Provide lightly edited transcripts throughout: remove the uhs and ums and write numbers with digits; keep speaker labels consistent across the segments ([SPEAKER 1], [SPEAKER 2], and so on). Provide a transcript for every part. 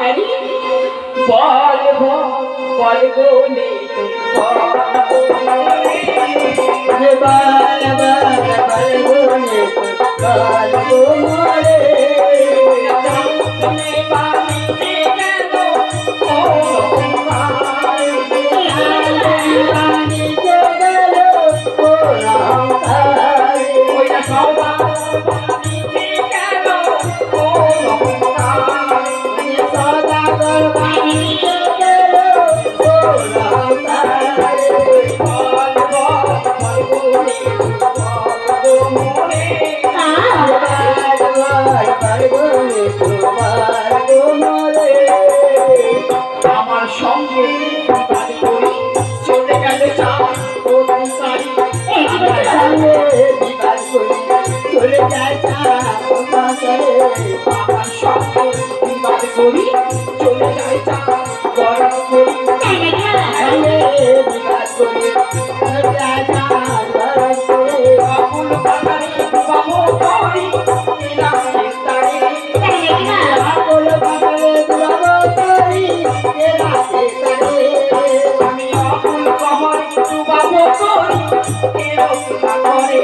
[SPEAKER 1] Harry বল বল গোলে বল বল বল গোলে বল গোলে তুমি বানিতে গেল ও বানিতে গেল ও ওইটা সবা বানিতে গেল ও সদাগর বানিতে গেল ও আমার সঙ্গে চলে গেলে চলে যায় আমার সঙ্গে বিবাদ করি চলে যায় গরম করি বিবাদ করি আকুল পাতারি বাবু করি আকুল পাতারি বাবু করি আমি আকুল কহরি বাবু করি করে আকুল পাতারি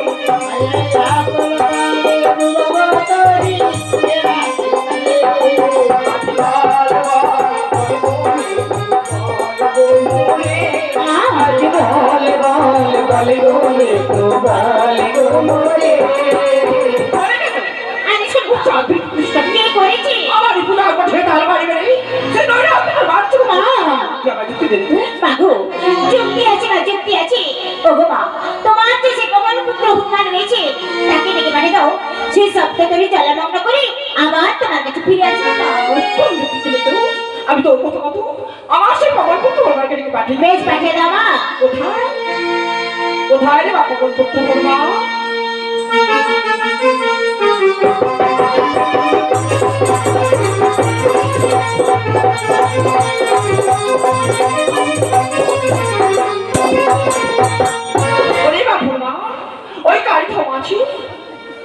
[SPEAKER 1] বাবু করি বলে গোলে তো বলে গোলে
[SPEAKER 2] আরে শুনো চাবি কে করেছে
[SPEAKER 1] আমার পুরা বসে তাল বাড়ি মেরে সে নয় না তোমার বাচ্চা মা কি আমার যুক্তি দিতে
[SPEAKER 2] মাগো যুক্তি আছে না যুক্তি আছে ওগো মা তোমার যে সে কমল পুত্র হুমান রয়েছে তাকে ডেকে পাঠিয়ে দাও সেই শব্দ করে জ্বালামগ্ন করে আবার তোমার কাছে ফিরে আসবে না
[SPEAKER 1] আমি তো কত কত আমার সে কমল পুত্র ওনাকে ডেকে পাঠিয়ে
[SPEAKER 2] বেশ পাঠিয়ে দাও মা
[SPEAKER 1] কোথায় কোথায় রে বাপা কোন পুত্র মা ওই গাড়ি থামাছি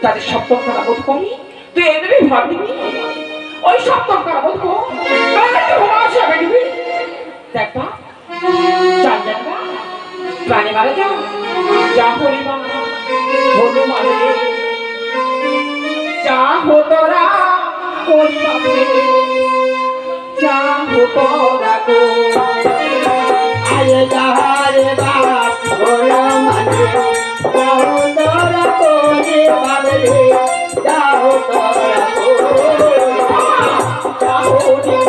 [SPEAKER 1] যাদের সপ্তম কারা বোধ করি তুই এদের ভাব দিবি ওই সপ্তম কারা বোধ কর থামাছি আমি দিবি দেখা চার জায়গা প্রাণী মারা যা যা পরিমা হলু মারে যা হতরা পরিমাপে যা হতরা গো আরে যাহারে বাপ হলো মানে যা হতরা করে বাবে যা হতরা করে যা হতরা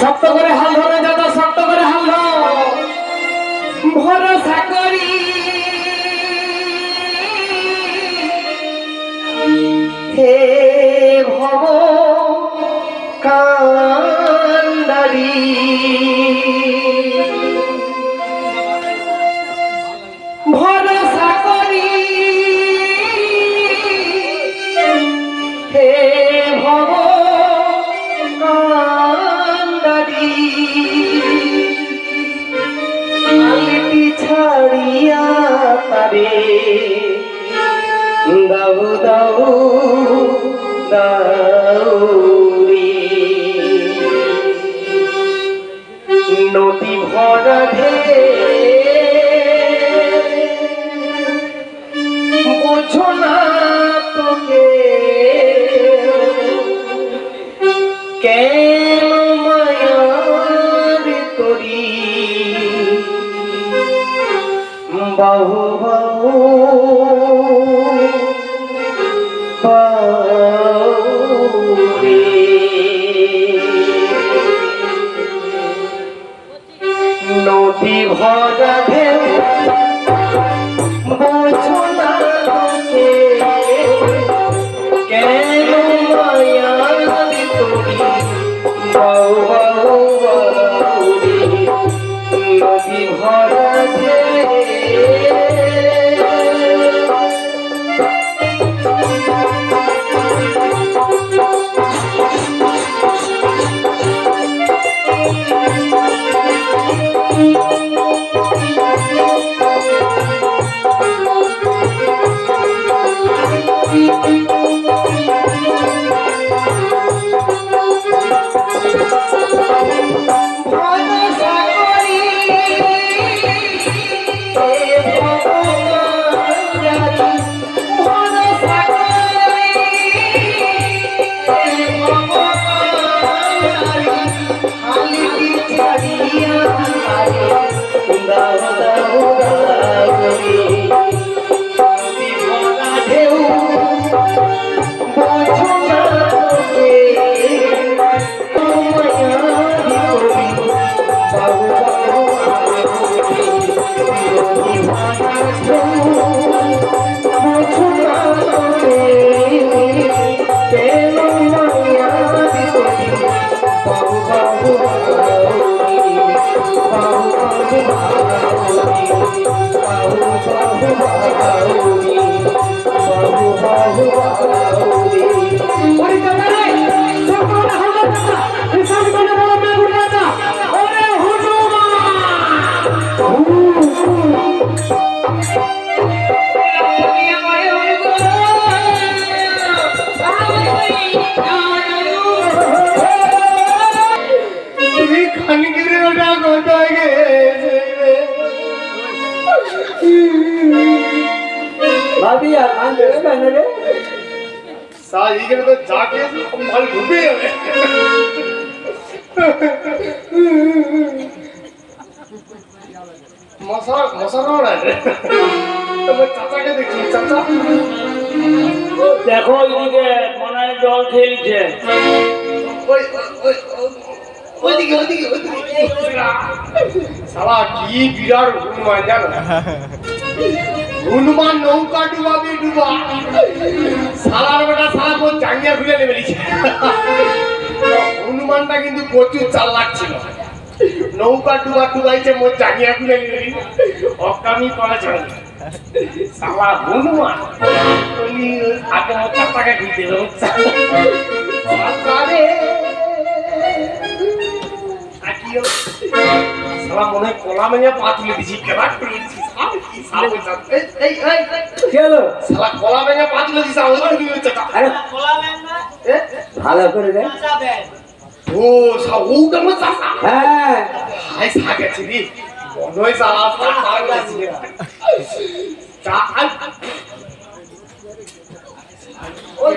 [SPEAKER 3] শক্ত করে হাল ধরে দাদা, শক্ত করে হাল ধর। ভরসা করি হে ভব কান্ডারি, ভরসা করি হে ভব কান্ডারি, আলটি ছাড়িয়া তারে দাও দাও দাও রে। নদী ভরা ঢেউ বোঝো না তোকে কেন মায়ার করি, বাহু বাহু বাউরে। নদী ভরা ঢেউ বোঝো না তোকে কেন মায়ার করি, বাউ বাউ বাউরে। নদী ভরা ঢেউ ভরসা করি হে ভগবান, ভরসা করি হে ভগবান, হালিটি ছাড়িয়া আরে দাও দাও দাও রে। নদী ভরা ঢেউ বোঝো না তোকে
[SPEAKER 4] भाभी यार मान दे कहने रे
[SPEAKER 3] सारी के तो जाके माल डूबे है। मसा मसा हो रहा है तो मैं चाचा के देखी चाचा
[SPEAKER 4] देखो इनके मनाए जल खेलছে
[SPEAKER 3] ओए ओए ওইদিকে ওইদিকে সালা কি বিরাট হনুমান জানো, হনুমান নৌকা ডুবাবে ডুবা, সালার বেটা সালা কোন জাঙ্গিয়া খুলে নেবে নিছে। হনুমানটা কিন্তু প্রচুর চালাক ছিল, নৌকা ডুবা ডুবাইছে মোর জাঙ্গিয়া খুলে নেবে অকামি করা চলে। সালা হনুমান ওই আগে মোর চাচাকে দিতে হবে চাচারে সালা মনে হয় কলা মেঙে পা তুলে দিছি কেবাক করে দিছি কি সালা এই এই এই
[SPEAKER 4] কি হলো
[SPEAKER 3] সালা কলা মেঙে পা তুলে দিছি ওই তুই চাচা
[SPEAKER 4] আরে ভালো করে দে
[SPEAKER 3] ও সালা ওটা মত চাচা
[SPEAKER 4] হ্যাঁ
[SPEAKER 3] হাই সাগেছি রে মনে হয় সালা চাচা গেছি চা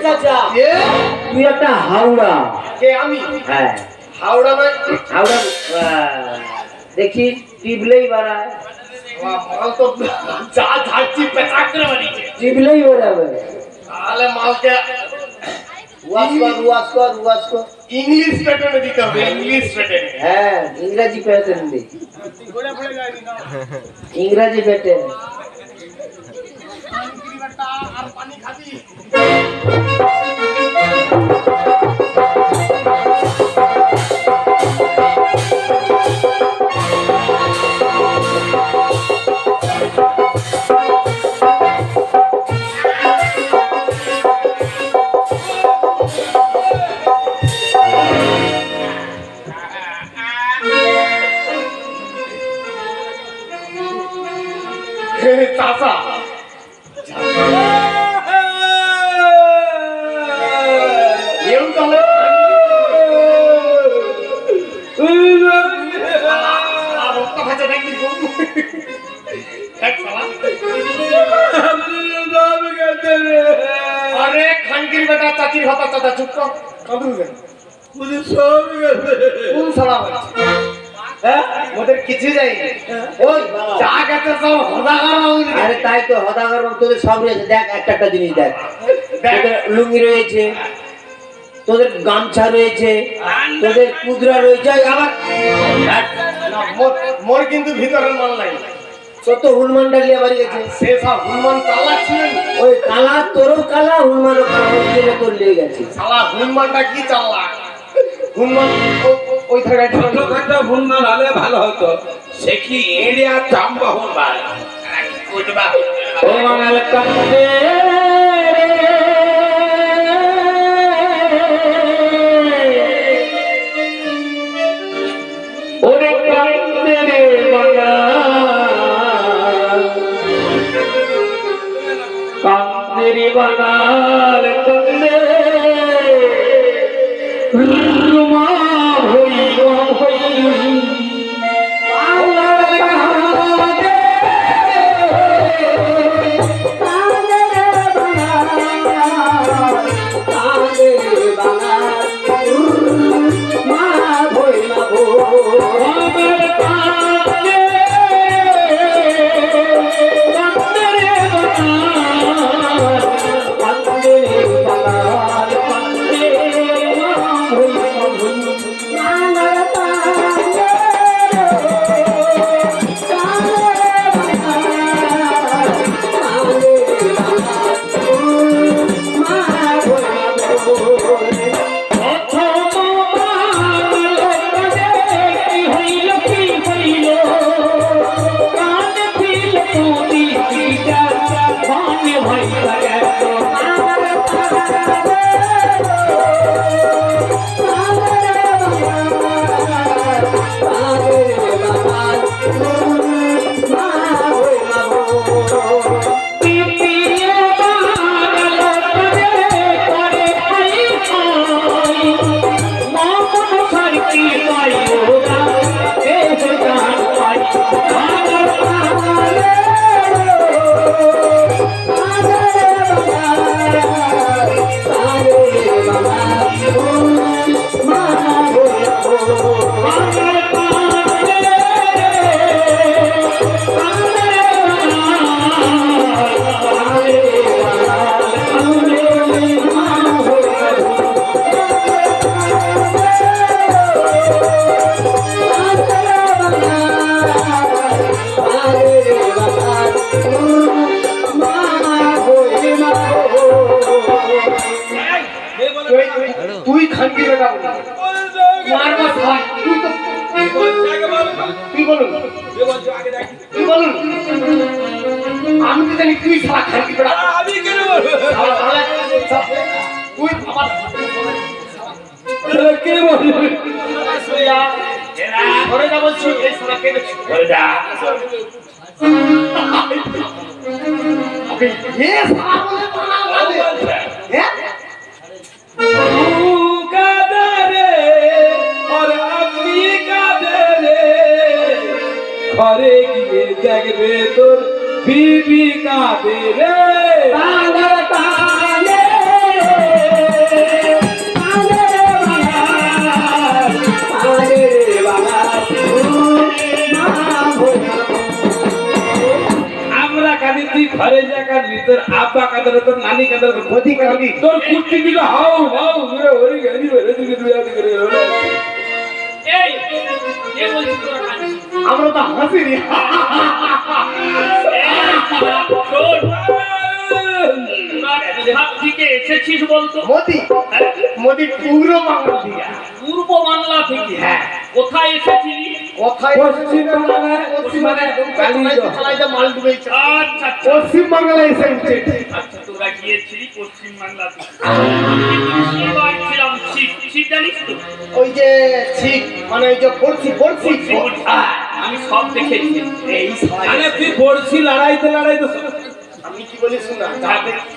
[SPEAKER 4] চাচা
[SPEAKER 3] এ
[SPEAKER 4] তুই একটা হাওড়া।
[SPEAKER 3] কে আমি?
[SPEAKER 4] হ্যাঁ
[SPEAKER 3] হাওড়া নয়।
[SPEAKER 4] হাওড়া দেখি টিবলেই বাড়ায়,
[SPEAKER 3] মাল তো যা ঝাড়ছি পেঁচা করে বাড়িছে।
[SPEAKER 4] টিবলেই বেড়াবে।
[SPEAKER 3] তাহলে মালকে
[SPEAKER 4] ওয়াশ কর।
[SPEAKER 3] ইংলিশ প্যাটার্নে দিতে হবে, ইংলিশ প্যাটার্নে।
[SPEAKER 4] হ্যাঁ ইংরাজি প্যাটার্ন দে, ইংরাজি প্যাটার্ন।
[SPEAKER 3] আর পানি খাবি? চাচা এও তাহলে রক্ত খাচ্ছে নাকি? আরে খানকির বেটা চাচির হতা চাচা চুপ কর, কাঁদুন কেন? কোন শালা বলছে? হ্যাঁ ওদের কিছু যায়নি।
[SPEAKER 4] ওই বাবা,
[SPEAKER 3] যা গেছে সব হদাগার বাবুদের।
[SPEAKER 4] আরে তাই তো হদাগর তোদের সব রয়েছে। দেখ একটা জিনিস দেখ,
[SPEAKER 3] দেখ।
[SPEAKER 4] তোদের লুঙ্গি রয়েছে, তোদের গামছা রয়েছে, তোদের কুদরা রয়েছে, আবার
[SPEAKER 3] না, মোর কিন্তু ভিতরের মাল নাই।
[SPEAKER 4] কত হনুমান ডালিয়া বাড়ি গেছে।
[SPEAKER 3] সে সব হনুমান চালাচ্ছিলেন।
[SPEAKER 4] ওই কালা তোরও কালা, হনুমানও কালা, ওই জন্য তোর লেগে গেছে।
[SPEAKER 3] শালা হনুমানটা কি চাল্লা? হনুমান ওই ধারে
[SPEAKER 5] ছোটখাটো হুনমান হলে ভালো হতো, সে কি এরিয়া চাম্বা হুনমান
[SPEAKER 1] ও বাঙাল কান্দে ওরে কান্দে রে বাঙাল, কান্দে রে বাঙাল কান্দে রুমা হই
[SPEAKER 3] তুই খানকি বেটা বলি মারবা শালা। তুই বলুন, তুই বলুন, আমি তো জানি তুই শালা খানকি বেটা।
[SPEAKER 5] আমি কেন বলবো?
[SPEAKER 3] শালা তাহলে তুই আমার
[SPEAKER 1] কে বলবো?
[SPEAKER 3] ঘরে যা বলছি এই শালা কে দেখছি?
[SPEAKER 5] ঘরে যা।
[SPEAKER 3] এ শালা বলে বানা হ্যাঁ
[SPEAKER 5] तू कादे रे और अपनी कादे रे, घरे गিয়ে দেখবে তোর বিবি কাঁদে রে।
[SPEAKER 1] বাঙাল কান্দে
[SPEAKER 5] কাঁদে তোর নানি কাঁদে
[SPEAKER 3] বদি কাঁদি
[SPEAKER 5] তোর কুর্তি দিল হাউ হাউ ঘুরে ওরে গাড়ি বেরে দিকে দুয়া দিকে
[SPEAKER 6] এই কে বলছিস তোরা কাঁদছিস?
[SPEAKER 3] আমরা তো হাসি নি
[SPEAKER 6] শোন, তোরা কোথা থেকে এসেছিস বলতো?
[SPEAKER 3] মোদি মোদি পুরো বাংলা দিয়া
[SPEAKER 6] পূর্ব বাংলা থেকে। কোথায় এসেছিলি?
[SPEAKER 3] কোথায়
[SPEAKER 5] পশ্চিম বাংলায়
[SPEAKER 3] পশ্চিম মানে চালাইতে মাল ডুবেছে
[SPEAKER 6] আচ্ছা আচ্ছা
[SPEAKER 3] পশ্চিম বাংলায় এসে উঠছে
[SPEAKER 6] আচ্ছা, তোরা গিয়েছিলি পশ্চিম বাংলা থেকে। শিব ছিলাম, শিব শিব জানিস তো?
[SPEAKER 3] ওই যে ঠিক মানে ওই যে পড়ছি পড়ছি
[SPEAKER 6] বলছি, বলছি। আমি সব দেখেছি।
[SPEAKER 3] এই
[SPEAKER 5] মানে তুই পড়ছি লড়াইতে লড়াইতে
[SPEAKER 3] আমি কি বলি শোনা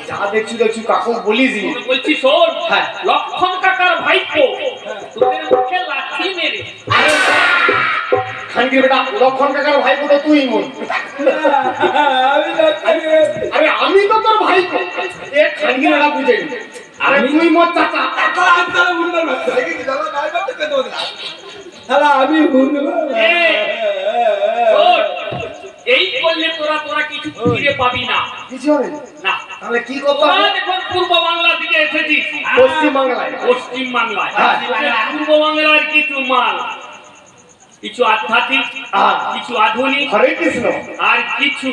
[SPEAKER 3] যা দেখছি দেখছি কাকু বলিস নি
[SPEAKER 6] আমি বলছি শোন,
[SPEAKER 3] হ্যাঁ।
[SPEAKER 6] লক্ষণ কাকার ভাইপো তোদের মুখে লাঠি মেরে
[SPEAKER 3] খানকির বেটা লক্ষণ কাকার ভাই তো তুই মন আরে আমি তো তোর ভাই এ খানকির বেটা বুঝে নি আরে তুই মোর চাচা
[SPEAKER 5] আমি
[SPEAKER 6] এই, শোন, এই করলে তোরা কিছু ফিরে পাবি না।
[SPEAKER 3] কিছু হবে না।
[SPEAKER 6] না,
[SPEAKER 3] তাহলে কি করতে
[SPEAKER 6] তোরা
[SPEAKER 3] হবে
[SPEAKER 6] দেখুন পূর্ব বাংলা থেকে এসেছিস
[SPEAKER 3] পশ্চিম বাংলায়
[SPEAKER 6] পশ্চিম বাংলায়।
[SPEAKER 3] হ্যাঁ।
[SPEAKER 6] পূর্ব বাংলার কিছু মাল, কিছু আধ্যাত্মিক,
[SPEAKER 3] হ্যাঁ।
[SPEAKER 6] কিছু আধুনিক,
[SPEAKER 3] হরে কৃষ্ণ
[SPEAKER 6] আর কিছু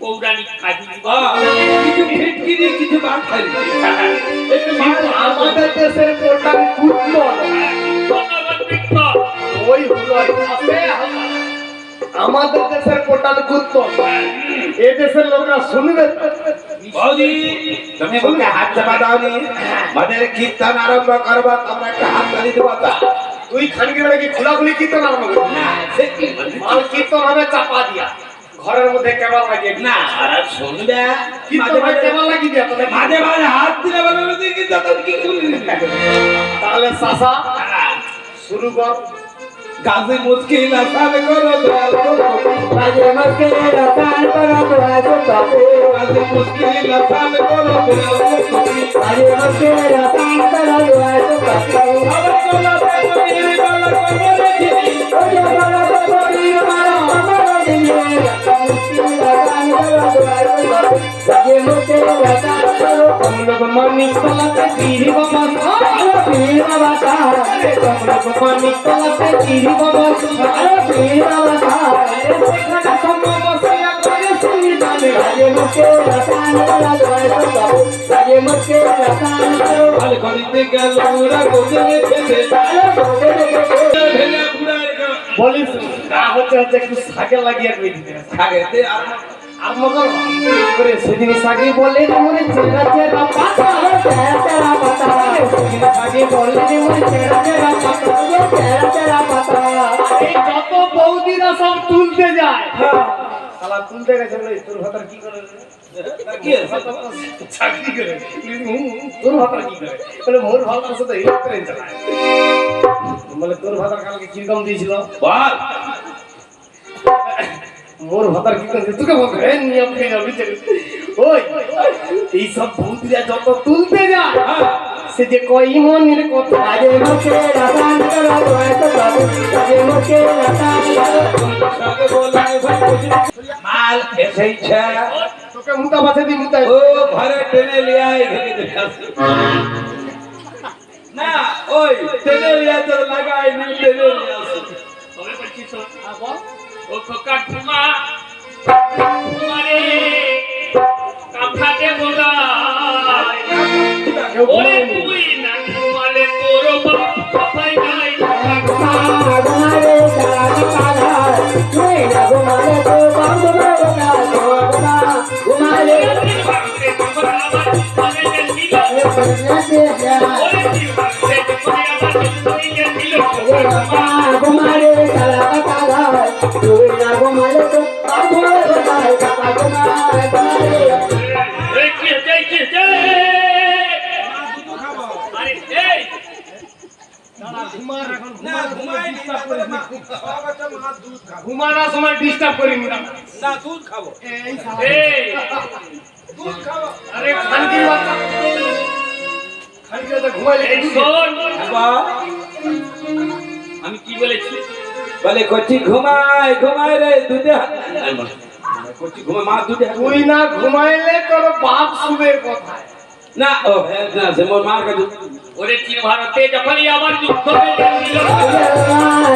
[SPEAKER 6] পৌরাণিক কাহিনী।
[SPEAKER 5] কিছু ফিটকিরি কিছু বাদ খাই
[SPEAKER 3] কিন্তু আমাদের দেশের প্রধান ফুটবল
[SPEAKER 6] ধন্যবাদ বিক্রম।
[SPEAKER 3] ওই হলো আছে আমাদের দেশের প্রধান ফুটবল এ দেশের লোকরা শুনবে
[SPEAKER 5] বৌদি তুমি বুকে হাত চাপা দাওনি আমাদের কীর্তন আরম্ভ করবো তোমরা একটা হাত তালি দেবো তা
[SPEAKER 3] তুই খানকির বেটা কি খোলাখুলি কীর্তন আরম্ভ করবি
[SPEAKER 5] না সে কি বলছিস?
[SPEAKER 3] মাল কীর্তন হবে চাপা দিয়া ঘরের মধ্যে কেবল লাগিয়ে
[SPEAKER 5] না আর শুনবে
[SPEAKER 3] কীর্তন হয় কেবল লাগিয়ে দিয়া তোকে
[SPEAKER 5] মাঝে মাঝে হাত দিলে বলে বলে কি দাদা কি করলি
[SPEAKER 3] তাহলে চাষা শুরু কর
[SPEAKER 5] গাছে মুশকিল আসান করো দয়াল
[SPEAKER 4] মাঝে মাঝে রাতান করা দোয়া গো বাবু
[SPEAKER 5] গাছে মুশকিল আসান করো দয়াল
[SPEAKER 4] মাঝে মাঝে রাতান করা দোয়া গো বাবু
[SPEAKER 5] আবার তোলা পেছনে বলা করে দিবি
[SPEAKER 4] ওরে বড় বড় মারা আমার দিনে মুশকিল রাতান করা দোয়া গো বাবু মাঝে মাঝে রাতান করো हम लोग मनी तला पे पीरी बाबा अरे पीरी बाबा हम लोग मनी तला पे पीरी बाबा अरे पीरी बाबा अरे देखा सब मसिया करे सुनी जाने आजे मुझे रसान वाला दोए तो बाबू आजे मुझे रसान करो
[SPEAKER 5] আল করিতে গেল ওরা গোজরে খেতে
[SPEAKER 4] अरे बोले
[SPEAKER 5] ভেলা বুড়ার
[SPEAKER 3] বলিস না হচ্ছে একটু শাকে লাগিয়ে কই দিতে
[SPEAKER 5] খাগেতে আর
[SPEAKER 3] আর মগর করে সেদিন শাকে বলে মনে চেরা চেরা পাতা
[SPEAKER 4] तेरा तेरा पता
[SPEAKER 3] সেদিন শাকে বলে মনে চেরা চেরা পাতা
[SPEAKER 4] तेरा तेरा पता
[SPEAKER 3] এই যত বৌদিরা সব তুলতে যায় শালা তুলতে গেছে বলে তোর ভাতার কি করে
[SPEAKER 5] কি আছে
[SPEAKER 3] চাকরি করে তোর ভাতার কি করে বলে মোর ভাতার সাথে ইলেকট্রেন চালায় বলে তোর ভাতার কালকে কিরকম দিয়েছিল
[SPEAKER 5] বল
[SPEAKER 3] মোর ভাতার কি করে তোকে বলতে হ্যাঁ নিয়ম পেয়ে যাবি ওই এই সব বৌদিরা যত তুলতে যায় সে যে কই মনের কথা
[SPEAKER 4] आजे मुझे रसान करो दोए तो बाबू आजे मुझे रसान करो
[SPEAKER 5] সাথে বলাই মাল এসেছে
[SPEAKER 3] তোকে মুতা বাছে দি মুতা
[SPEAKER 5] ও ঘরে টেনে লিয়াই ঘেকে না ওই টেনে লিয়া তো লাগাই নি টেনে লিয়া
[SPEAKER 6] তবে বলছি শোন, ও খোকা ঘুমা ঘুমারে কাঁথাতে বোলায় ওরে তুই না ঘুমালে তোর বাপাই নাই
[SPEAKER 4] घुमारे सारा काला तुई ना घुमारे तो बाबू बड़ा घुमा घुमारे
[SPEAKER 6] ভাঙতে তোমার আমার ঘরে দিল
[SPEAKER 4] पन्ना से जा
[SPEAKER 6] ওরে তুই ভাঙতে তোমার আমার ঘরে দিল
[SPEAKER 4] घुमारे सारा काला तुई ना घुमारे तो बाबू बड़ा घुमारे
[SPEAKER 6] এই কি হচ্ছে আরে এই
[SPEAKER 3] ঘুমানোর সময় ডিস্টার্ব করি না
[SPEAKER 5] না দুধ খাবো
[SPEAKER 6] এই
[SPEAKER 5] দুধ খাবো
[SPEAKER 3] আরে খানকির বাচ্চা খানকির বাচ্চা ঘুমাইলে
[SPEAKER 6] এই শোন,
[SPEAKER 5] বাবা
[SPEAKER 6] আমি কি বলেছি?
[SPEAKER 5] বলে কচি ঘুমায় ঘুমায় রে দুধে করছি ঘুমে মা দুটো
[SPEAKER 3] তুই না ঘুমাইলে তোর বাপ শুবে কোথায়?
[SPEAKER 5] না ও হ্যাঁ না সে মোর মার কাছে
[SPEAKER 6] ওরে চীন ভারতে যখনই আবার যুদ্ধ বেঁধেছিল,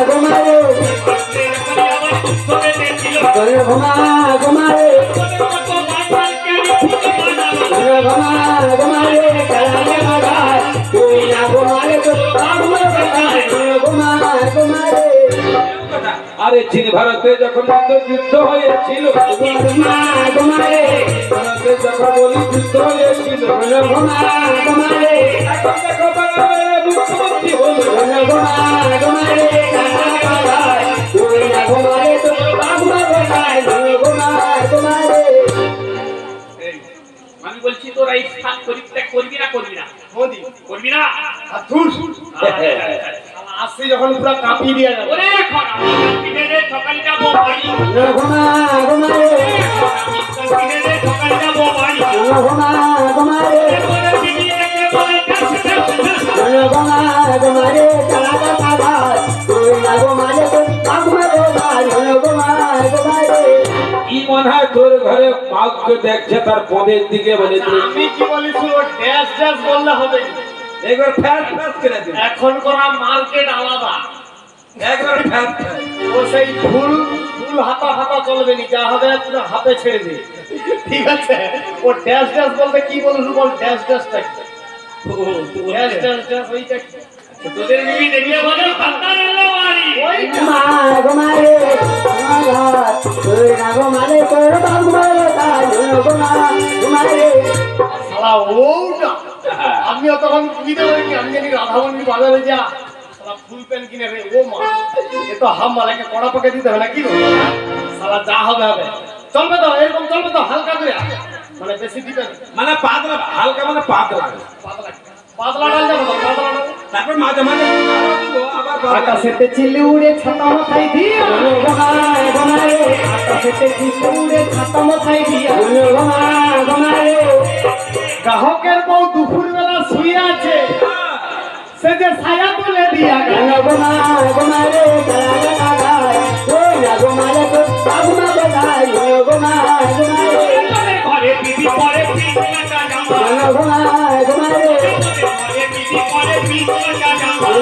[SPEAKER 4] ঘুমারে
[SPEAKER 6] ভারতে যখনই আবার যুদ্ধ বেঁধেছিল,
[SPEAKER 4] ঘুমারে
[SPEAKER 6] কত বাঙালকে খুঁজে বানালো।
[SPEAKER 4] ঘুমারে কালাকে বাগায় তুই না ঘুমারে তো ঘুমারে
[SPEAKER 5] আরে চীন ভারতে যখন যুদ্ধ হয়েছিল,
[SPEAKER 4] ঘুমারে
[SPEAKER 5] ভারতে যখন বলি যুদ্ধ হয়েছিল,
[SPEAKER 4] ঘুমারে
[SPEAKER 5] এখন দেখো বাংলাদেশের মুখ্যমন্ত্রী হলো
[SPEAKER 4] ঘুমারে কালাকে বাগায় তুই না ঘুমারে তো ঘুমারে
[SPEAKER 6] এই, আমি বলছি তোরা এই স্থান পরিত্যাগ করবি না করবি না
[SPEAKER 3] মোদি
[SPEAKER 6] করবি না?
[SPEAKER 3] আর তুই আসছি যখন পুরো কাঁপিয়ে দিয়ে যাবে।
[SPEAKER 6] ওরে এখন আমি কন্টিনেন্টে সকালে যাবো বাড়ি,
[SPEAKER 4] ঘুমারে
[SPEAKER 6] এখন আমি কন্টিনেন্টে সকালে যাবো বাড়ি।
[SPEAKER 4] ঘুমারে
[SPEAKER 6] ওরে দিদি থেকে বলে কাছে
[SPEAKER 4] ঘুমারে কালাকে বাগায় তুই না ঘুমারে তো ঘুমারে
[SPEAKER 5] কি মনে হয় তোর ঘরে মাকে দেখছে তার পদের দিকে বলে
[SPEAKER 3] আমি কি বলি শুনো, ড্যাশ ড্যাশ বললে হবে না।
[SPEAKER 5] একবার ফ্যাট ফ্যাট করে দিন
[SPEAKER 3] এখন করা মার্কেট আলাদা।
[SPEAKER 5] একবার ফ্যাট
[SPEAKER 3] ও সেই ফুল ফুল হাতা হাতা চলবে নি, যা হবে পুরো হাতে ছেড়ে দিবে, ঠিক আছে? ও ড্যাশ ড্যাশ বলতে কি বলুন, বল ড্যাশ ড্যাশটা কি? ড্যাশ ড্যাশ ড্যাশ ওইটা কি?
[SPEAKER 6] তোদের বিবি দেখিয়ে বলে ঠান্ডা এলো বাড়ি।
[SPEAKER 3] ওইটা
[SPEAKER 4] ঘুমারে তুই না ঘুমারে তোর ঘুমারে
[SPEAKER 3] শালা ওটা আমিও তখন বুঝতে পারিনি, আমি জানি রাধামণি বাজারে যা শালা ফুল প্যান্ট কিনে রে, ও মা এ তো হাম মালাকে কড়া পাকে দিতে হবে না কি গো? শালা যা হবে হবে, চলবে তো এরকম চলবে তো হালকা করে, মানে বেশি দিবে না।
[SPEAKER 5] মানে পাতলা হালকা মানে পাতলা
[SPEAKER 3] পাতলা পাতলা ডাল যাবে তো, পাতলা ডাল।
[SPEAKER 5] তারপর মাঝে মাঝে আবার
[SPEAKER 3] আকাশেতে চিল্লি উড়ে ছাতা মাথায় দিয়ে, আকাশেতে চিল্লি উড়ে ছাতা মাথায় দিয়ে, গ্রাহকের বউ দুপুর বেলা শুয়ে আছে, সে যে ছায়া তুলে দিয়া গেল।
[SPEAKER 6] ঘরে দিদি পরে পিছলাটা জামা, ঘরে দিদি পরে পিছলাটা জামা।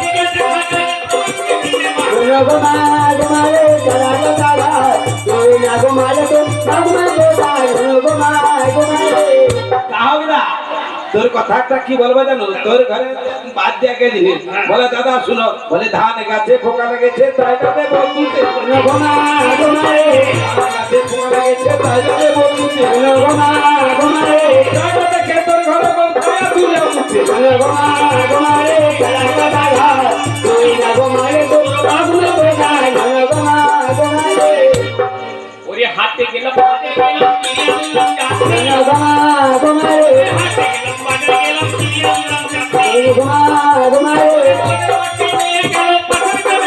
[SPEAKER 6] দিকে দেখা যায় দিনে মা।
[SPEAKER 5] কাহবিরা তোর কথাটা কি বলবো জানো, তোর ঘরে বাদ দিয়া কে জিনিস বলে দাদা শুনো, বলে ধান গাছে পোকা লেগেছে তাই যাতে বলতে গাছে পোকা লেগেছে তাই যাতে বলতে দেখে তোর ঘরে বল খায়া তুলে উঠছে
[SPEAKER 6] ওরে হাতে গেলাম বাজারে গেলাম কিনে আনলাম চাকরি, হাতে গেলাম বাজারে গেলাম কিনে আনলাম চাকরি। ওরে বাটি নিয়ে গেল পাথর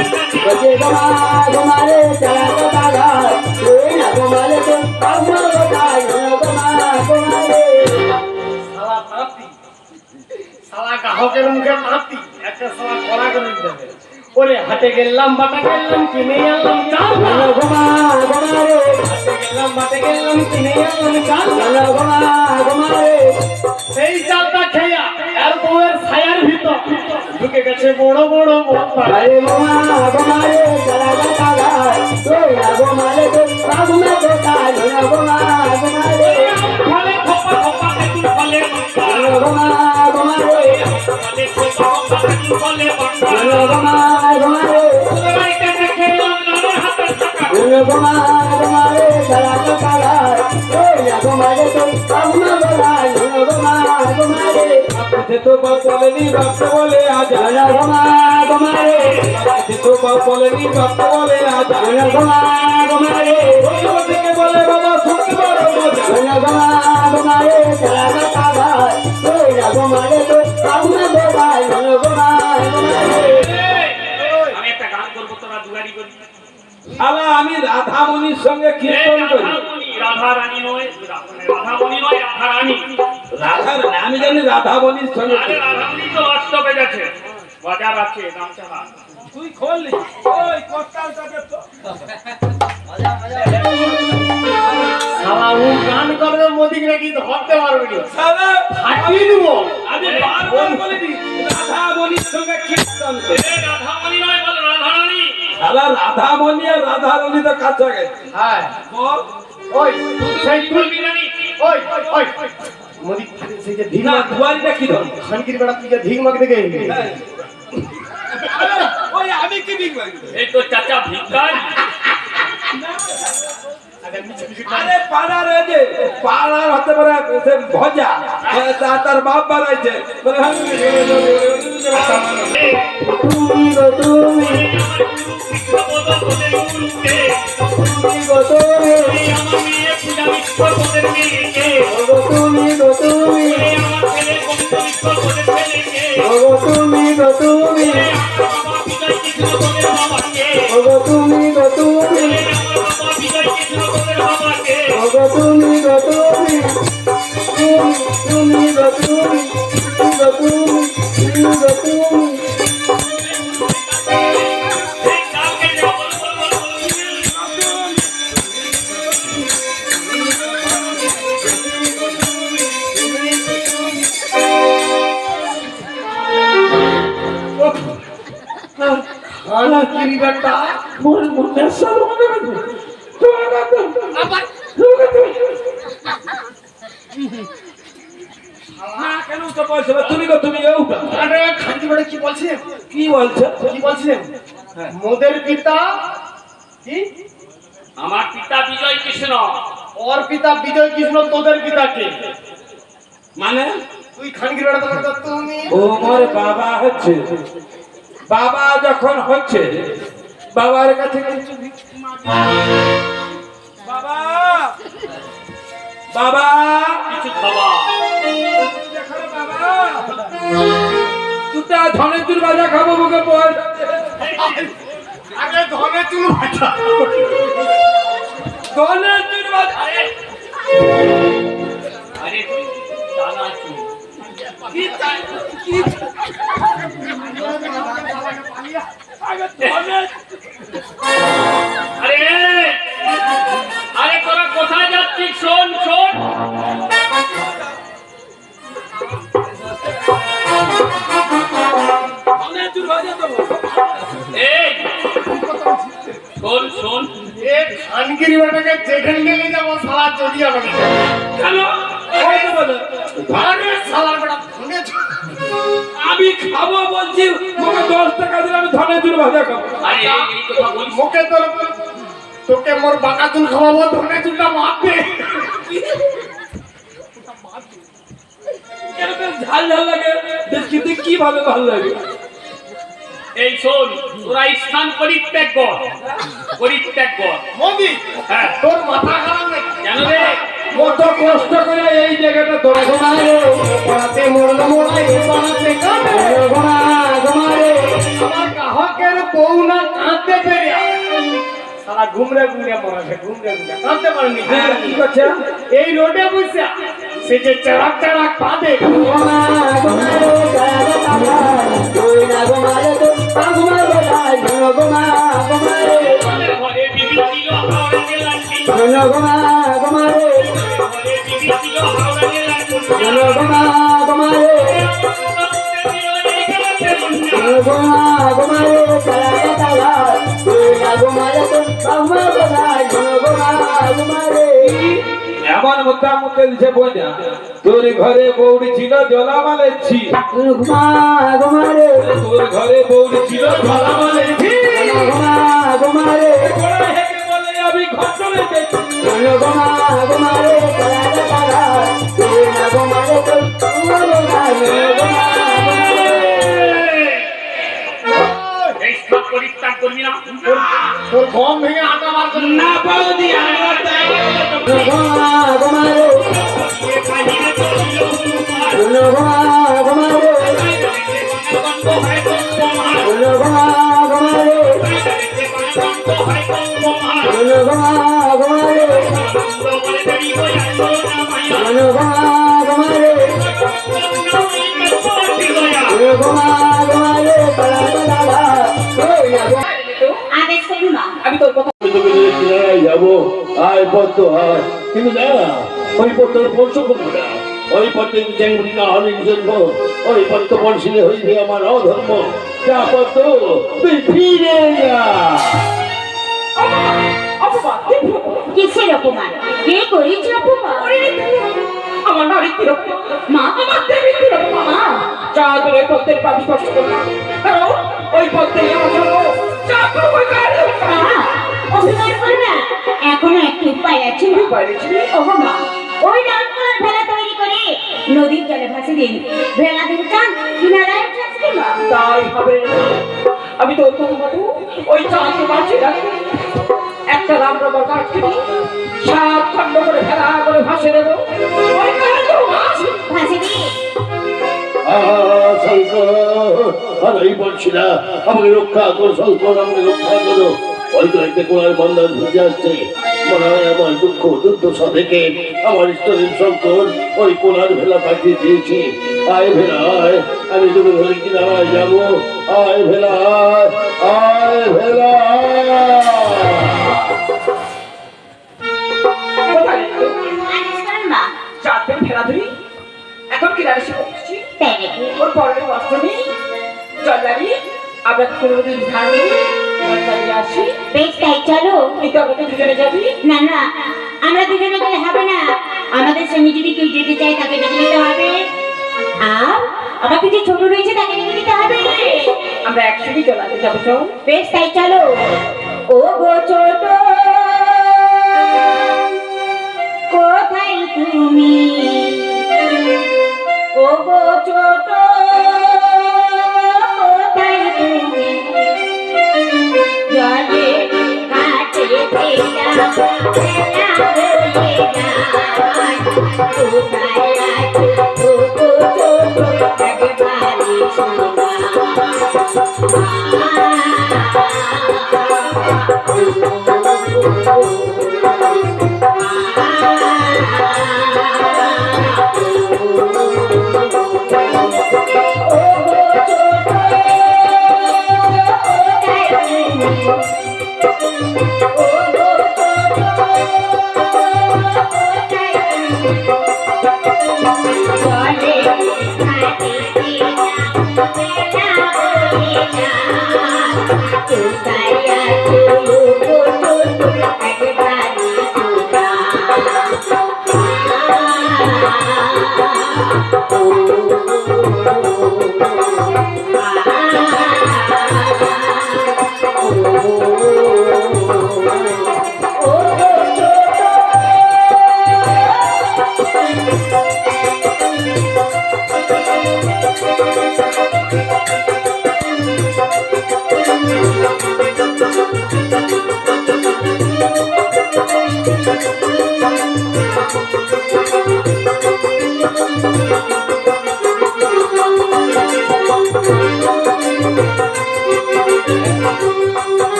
[SPEAKER 6] যাবে চাকরি।
[SPEAKER 3] শালা তাঁতি, শালা গ্রাহকের মুখে তাঁতি, একটা শালা কড়া করে দিতে হবে। ওরে হাটে গেলাম বাটা গেলাম কিনে আনলাম চাল, হাটে গেলাম বাটে গেলাম কিনে আনলাম চাল। সেই চালটা খেয়া আর বউয়ের ছায়ার ভিতর ঢুকে গেছে বড় বড় বোতল।
[SPEAKER 6] ফলে খোপা খোপা তেঁতুল ফলে বাঁকা, ফলে খোপা খোপা তেঁতুল ফলে বাঁকা। তোদের বাড়িতে দেখে এলাম নামের হাতের টাকা,
[SPEAKER 5] তো বাপ বলেনি বাপ বলে আজ তো বাপ বলেনি বাপ বলে আজ থেকে বলে বাবা শুনতে পারো
[SPEAKER 6] আমি একটা গান করবো, তোরা দুগাড়ি করবি।
[SPEAKER 5] শালা আমি রাধামণির সঙ্গে কীর্তন করি
[SPEAKER 6] রাধা রানী নয়, রাধামণি নয়, রাধা রানী।
[SPEAKER 5] আমি জানি রাধামণির সঙ্গে
[SPEAKER 6] আরে রাধামণি তো বাস্তবে গেছে, বাজার আছে দাম চালা।
[SPEAKER 5] তুই খোললি ওই কোটালটাকে তো
[SPEAKER 3] শালা ও গান করবে মোদিক নাকি ধরতে পারবে না
[SPEAKER 5] সালা
[SPEAKER 3] ফাটিয়ে দেবো
[SPEAKER 5] আমি বারবার বলেছি রাধা মনির সঙ্গে কীর্তন করে
[SPEAKER 6] রাধামণি নয় বল রাধারানী।
[SPEAKER 5] সালা রাধা মনি আর রাধা রানী তো কাছাকাছি
[SPEAKER 3] হ্যাঁ
[SPEAKER 5] বল
[SPEAKER 3] ওই সেই তুই
[SPEAKER 6] বলবি রানী।
[SPEAKER 3] ওই ওই মোদি সেই যে ধিক
[SPEAKER 5] না
[SPEAKER 3] মাগ
[SPEAKER 5] দুয়ারিটা কি ধরো
[SPEAKER 3] খানকির বেড়া তুই যে ধিক মাগ দেখে
[SPEAKER 5] ওই আমি কি দিক
[SPEAKER 6] এই তো চাচা ভিক্ষার।
[SPEAKER 5] আরে পাড়ার এই যে পাড়ার হতে পারে সে ভজা তার বাপ বানাইছে বলে
[SPEAKER 4] তুমি গো তুমি
[SPEAKER 6] বিশ্ববোধক তোদের গুরুকে,
[SPEAKER 4] তুমি গো তুমি
[SPEAKER 6] এই আমার মেয়ে পূজা বিশ্বর তোদের মেয়েকে,
[SPEAKER 4] গো তুমি গো তুমি
[SPEAKER 6] এই আমার ছেলে কবিতা বিশ্বর তোদের ছেলেকে,
[SPEAKER 4] গো তুমি গো তুমি
[SPEAKER 6] এই আমার বাবা বিজয় কৃষ্ণ তোদের বাবাকে,
[SPEAKER 4] গো তুমি গো তুমি
[SPEAKER 6] এই আমার বাবা বিজয় কৃষ্ণ তোদের বাবাকে।
[SPEAKER 4] গো তুমি গো তুমি তুমি গো তুমি গো তুমি গো তুমি
[SPEAKER 6] এই কালকে যা বল বল বল বল।
[SPEAKER 3] খানকির বেটা
[SPEAKER 1] মোর মনে সব মনে গেছে তোরা তো আবার
[SPEAKER 5] না কেন তো বলছে তুমি গো তুমি গো
[SPEAKER 3] আরে খানকির বেটা কি বলছিস
[SPEAKER 5] কি বলছো
[SPEAKER 3] কি বলছিস মোদের পিতা কি
[SPEAKER 6] আমার পিতা বিজয় কৃষ্ণ,
[SPEAKER 3] ওর পিতা বিজয় কৃষ্ণ তোদের পিতা কে
[SPEAKER 5] মানে
[SPEAKER 3] তুই খানকির বেটা তো তুমি
[SPEAKER 5] ও মোর বাবা হচ্ছে বাবা যখন হচ্ছে বাবার কাছে কিছু বাবা বাবা
[SPEAKER 6] কিছু খাবা।
[SPEAKER 5] বাবা দুটা ধনের চুল ভাজা খাবো মুখে পয়সা
[SPEAKER 3] আগে ধনে চুল ভাজা
[SPEAKER 5] ধনের চুল ভাজা
[SPEAKER 6] আরে দাদা কি
[SPEAKER 5] কি চাই? কি আগে ধনের
[SPEAKER 6] আরে আরে তোরা কোথায় যাচ্ছিস? শোন শোন,
[SPEAKER 5] ধনের চুল ভাজা দেবো
[SPEAKER 6] এই শোন শোন,
[SPEAKER 3] এ খানকির বেটাকে যেখানে নিয়ে যাবো সালা চলি যাবে
[SPEAKER 5] কেন ওই তো বলো
[SPEAKER 3] আরে সালার বেটা ধনে চুল
[SPEAKER 5] আমি খাবো বলছি মুখে 10 টাকা দিলে আমি ধনের চুল ভাজা খাবো
[SPEAKER 6] আরে এই কথা বলিস না।
[SPEAKER 3] মুখে তোর তোকে মোর বাঁকা চুল খাওয়াবো ধনে চুলটা মারবে
[SPEAKER 5] এরকম ঝাল ঝাল লাগে দেখতে কি ভালো ভালো লাগে
[SPEAKER 6] এই শোন, তোরা স্নান পরিত্যাগ কর, পরিত্যাগ কর।
[SPEAKER 3] মোদি
[SPEAKER 6] হ্যাঁ
[SPEAKER 3] তোর মাথা খারাপ নাকি
[SPEAKER 6] কেন রে?
[SPEAKER 5] কত কষ্ট করে এই জায়গাটা ধরে
[SPEAKER 4] ঘুমারে পাতে মরল মোড়াই পাতে কাটে ঘুমা ঘুমারে
[SPEAKER 3] আমার গ্রাহকের বউ না কাঁদতে পেরে সারা ঘুমরে ঘুমরে মরাছে ঘুমরে ঘুমরে কাঁদতে পারেনি
[SPEAKER 5] কি করছে
[SPEAKER 3] এই রোডে বসে সে যে চারাক চারাক কাঁদে
[SPEAKER 4] ঘুমা ঘুমারে সারা কামা তুই না ঘুমারে তো ঘুমা গোটাই ঘুমা ঘুমারে
[SPEAKER 6] আমাদের ঘরে বিবি ছিল, হাওড়া জেলার ছিল।
[SPEAKER 4] ঘুমা ঘুমারে
[SPEAKER 6] ঘরে বিবি ছিল, হাওড়া জেলার ছিল।
[SPEAKER 4] ঘুমা ঘুমারে ঘুমা ঘুমারে সারা কামা তুই না ঘুমারে তো ঘুমা গোটাই ঘুমা ঘুমারে
[SPEAKER 5] এমন মুদ্রা মুখে দিছে বোঝা তোর ঘরে বৌড়ি ছিল জলামালের ছি
[SPEAKER 4] ঘুমা ঘুমারে
[SPEAKER 5] তোর ঘরে বৌড়ি ছিল জলামালের ছি
[SPEAKER 4] ঘুমা ঘুমারে
[SPEAKER 5] বড় হেগে বলে আমি ঘটলে দেখি
[SPEAKER 4] ঘুমা ঘুমারে সারা কামা তুই না ঘুমারে তো ঘুমা গোটাই ঘুমা
[SPEAKER 6] এই স্নান পরিত্যাগ করবি না?
[SPEAKER 3] তোর গম ভেঙে আটা মার
[SPEAKER 5] না বৌদি আমার তাই
[SPEAKER 4] ঘুমা ঘুমারে
[SPEAKER 6] এ কাহিনী তো ছিল হনুমান।
[SPEAKER 4] ঘুমা ঘুমারে
[SPEAKER 6] গন্ধ হয় কম্পমান।
[SPEAKER 4] ঘুমা ঘুমারে
[SPEAKER 6] গন্ধ হয় কম্পমান।
[SPEAKER 4] ঘুমা ঘুমারে
[SPEAKER 6] গন্ধ বলে দেরি হয়ে আসলো না মায়া।
[SPEAKER 4] ঘুমা ঘুমারে
[SPEAKER 6] গন্ধ হয়ে গেল ঠিক হইয়া।
[SPEAKER 4] ঘুমা ঘুমারে সারা কামা তুই
[SPEAKER 1] তোর কথা
[SPEAKER 6] যাবো আয় পদ্ম আয় কিন্তু না ওই পদ্মের স্পর্শ করবো না ওই পদ্মের চ্যাংড়িকা হরিণ জন্ম ওই পদ্ম বর্ষিলে হইবে আমার অধর্ম যা পদ্ম তুই ফিরে যা
[SPEAKER 1] অপমান দেখো
[SPEAKER 2] কিসের অপমান? কে করেছে অপমান?
[SPEAKER 1] আমার নারী তিরোপমা
[SPEAKER 2] মা,
[SPEAKER 1] আমার দেবী তিরোপমা
[SPEAKER 2] মা,
[SPEAKER 1] যা তোর পদ্মের পাবি স্পর্শ করলাম কারণ ওই পদ্মে আমার জন্য যা করবো ওই কাজ
[SPEAKER 2] মা, অভিমান করো না। এখনো একটু উপায় আছে মা। ওগো মা, ওই নারকোলের ভেলা তৈরি করে নদীর জলে ভাসে দিন। ভেলা দিন চান কিনারায় ভাসে দিন মা।
[SPEAKER 1] তাই হবে আমি তো তোর মতো ওই চাঁদকে বাঁচিয়ে রাখবো একটা রাম রবার গাছ থেকে 7 খণ্ড করে ভেলা করে ভাসে দেবো ওই কাজ
[SPEAKER 2] ভাসে দিন।
[SPEAKER 6] শঙ্কর আর এই বলছি না আমাকে রক্ষা করো শঙ্কর আমাকে রক্ষা করো ওই তো একটা কোলার বন্ধন ভিজে আসছে মনে হয় আমার দুঃখ দুর্দশা থেকে আমার ইষ্টদেব শঙ্কর ওই কোলার ভেলা পাঠিয়ে দিয়েছি আয় ভেলা আয় আমি তুমি ধরে কিনারায় যাবো আয় ভেলা আয় ভেলা
[SPEAKER 1] কোথায়
[SPEAKER 2] আনিস করেন মা।
[SPEAKER 1] চাঁদকে ফেলা ধরি এখন কিনারে এসে পৌঁছছি
[SPEAKER 2] তাই নাকি?
[SPEAKER 1] ওর পরনে বস্ত্র নেই জল দাঁড়িয়ে আমরা কোনো দিন ধান করি জল দাঁড়িয়ে আসি
[SPEAKER 2] বেশ, তাই চলো।
[SPEAKER 1] কিন্তু আমাকে দুজনে যাবি
[SPEAKER 2] না না, আমরা দুজনে গেলে হবে না। আমাদের সঙ্গে যদি কেউ যেতে চায় তাকে ডেকে নিতে হবে। আর আমার কিছু ছোট রয়েছে তাকে ডেকে নিতে হবে।
[SPEAKER 1] আমরা একসঙ্গে চলাতে যাবো চল
[SPEAKER 2] বেশ, তাই চলো। ও গো ছোট, কোথায় তুমি? ও গো ছোট, কোথায় তুমি? জলে ঘাটে ভেলা ভেলা বলে যায়। কোথায় আছো ও গো ছোট,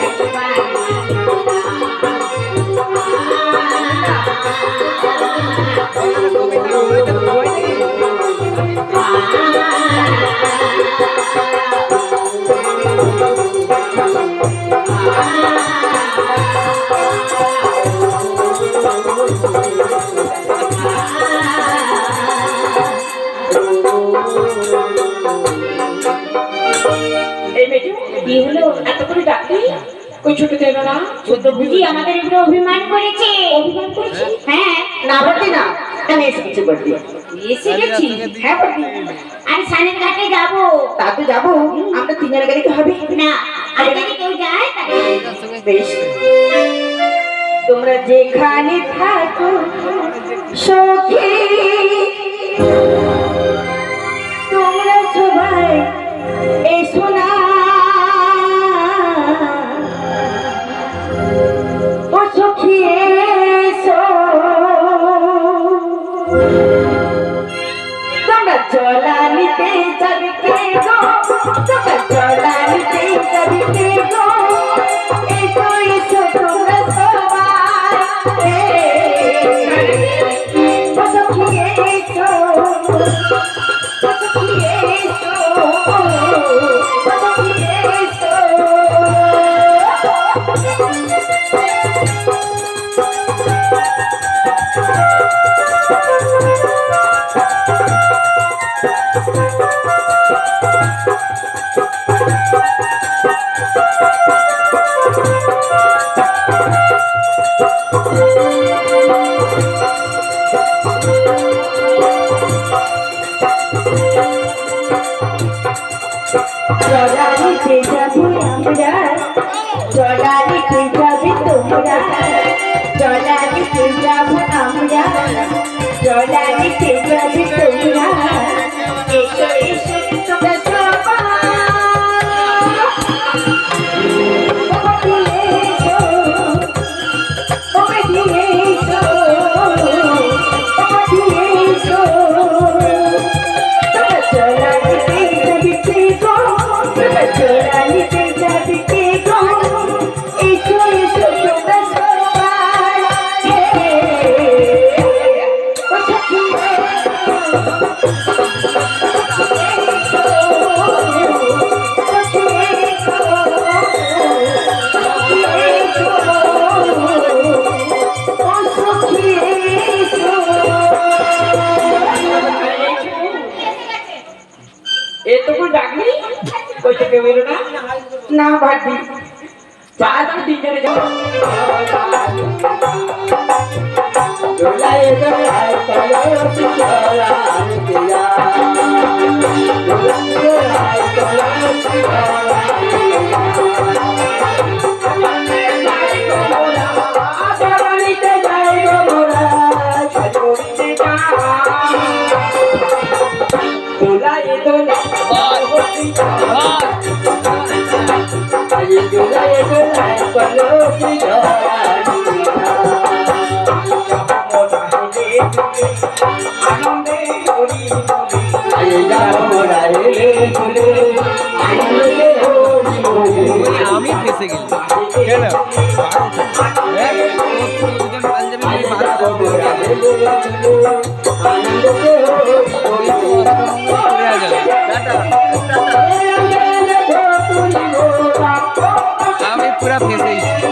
[SPEAKER 2] একবারে শোনা।
[SPEAKER 1] এই মেয়েটি
[SPEAKER 2] কি হলো?
[SPEAKER 1] এত করে ডাকলি ওই ছোট দেবে না
[SPEAKER 2] ছোট বুঝি আমাদের উপরে অভিমান করেছে।
[SPEAKER 1] অভিমান করেছি
[SPEAKER 2] হ্যাঁ,
[SPEAKER 1] না বলতে না আমি এসে কিছু করতে
[SPEAKER 2] এসে গেছি।
[SPEAKER 1] হ্যাঁ বৌদি,
[SPEAKER 2] আমি সানের ঘাটে যাবো।
[SPEAKER 1] তা তো যাবো, আমরা তিনজনে গেলে কি হবে?
[SPEAKER 2] না, আর যদি কেউ যায় তাকে
[SPEAKER 1] বেশ, তোমরা যেখানে থাকো সখী, তোমরা সবাই এসো না, ও সখী এসো, তোমরা জলানিতে যাবে কে গো, তোমরা জলানিতে যাবে কে গো, এসো এসো তোমরা সবাই, ও সখী এসো, ও সখী এসো, ও সখী এসো। জলানিতে যাবো আমরা, জলানিতে যাবে তোমরা, জলানিতে যাবো আমরা, জলানিতে যাবে তোমরা, এসো এসো তোমরা সবাই, এসো, এসো, এসো, জলানিতে যাবে কে গো, জলানিতে যাবে কে গো, এসো এসো তোমরা সবাই, ও সখী এতটুকু ডাকলি ওই থেকে বেরো না, না ভাবি চা তুমি তিনজনে যাও।
[SPEAKER 4] দোলায় দোলায় কলসি জলানিতে যায়, দোলায় কলসি
[SPEAKER 1] জলানিতে যাই গো মোরা, সাগরিতে যাই, দোলায় দোলায় কলসি জলানিতে
[SPEAKER 4] যায়, দোলায় দোলায় কলসি জলানিতে
[SPEAKER 1] আনন্দে হরি বলি,
[SPEAKER 4] যায়, যাও মোরা এলে বলে আনন্দে হরি বলে।
[SPEAKER 7] আমি ফেসে গেলাম কেন দুজন পাঞ্জাবি
[SPEAKER 4] যাও মোরা এলে বলে আনন্দে হরি বলে।
[SPEAKER 7] আমি পুরা ফেসে গেছি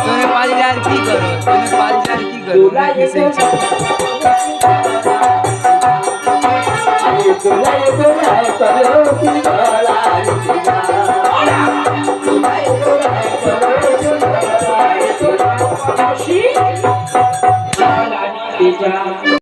[SPEAKER 7] তুমি পালিয়ে আর কি করো, তুমি পালিয়ে আর কি করো, আমি ফেসে গেছি
[SPEAKER 4] দোলায় দোলায় কলসি জলানিতে যায়, দোলায় দোলায় কলসি জলানিতে যায়।
[SPEAKER 1] জলানিতে যাই।